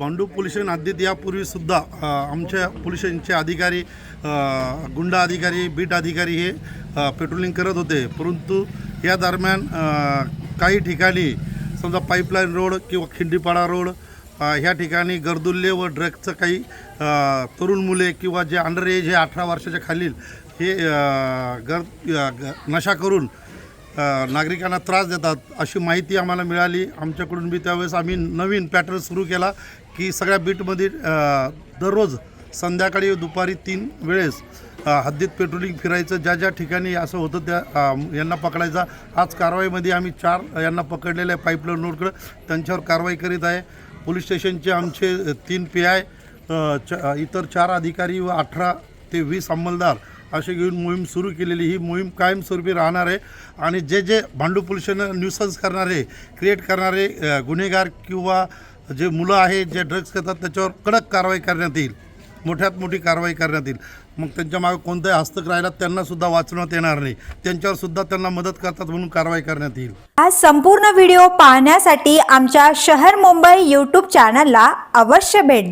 Bhandup police station हद्दीत यापूर्वीसुद्धा आमच्या police स्टेशनचे अधिकारी, गुंडा अधिकारी, बीट अधिकारी हे पेट्रोलिंग करत होते. परंतु या दरम्यान काही ठिकाणी समजा पाईपलाईन रोड किंवा खिंडीपाडा रोड ह्या ठिकाणी गर्दुल्य व ड्रग्जचं काही तरुण मुले किंवा जे अंडर एज हे 18 वर्षाच्या खालील हे नशा करून नागरिकांना त्रास देतात अशी माहिती आम्हाला मिळाली. आमच्याकडून बी त्यावेळेस आम्ही नवीन पॅटर्न सुरू केला की सगळ्या बीटमध्ये दररोज संध्याकाळी दुपारी 3 वेळेस हद्दीत पेट्रोलिंग फिरायचं. ज्या ज्या ठिकाणी असं होतं त्या यांना पकडायचा. आज कारवाईमध्ये आम्ही 4 यांना पकडलेले आहे पाईपलाईन रोडकडं, त्यांच्यावर कारवाई करीत आहे. पोलीस स्टेशनचे आमचे 3 PI, इतर 4 अधिकारी व 18 ते 20 अंमलदार असे घेऊन मोहीम सुरू केलेली. ही मोहीम कायमस्वरूपी राहणार आहे आणि जे जे भांडूप पोलीस स्टेशन न्यूसन्स करणारे, क्रिएट करणारे गुन्हेगार किंवा जे मुलं आहेत जे ड्रग्ज करतात त्याच्यावर कडक कारवाई करण्यात येईल, मोठ्यात मोठी कारवाई करण्यात येईल. मग त्यांच्या मागे कोणताही हस्तक राहिला त्यांनासुद्धा वाचवण्यात येणार नाही, त्यांच्यावरसुद्धा त्यांना मदत करतात म्हणून कारवाई करण्यात येईल. हा संपूर्ण व्हिडिओ पाहण्यासाठी आमच्या शहर मुंबई YouTube चॅनलला अवश्य भेट द्या.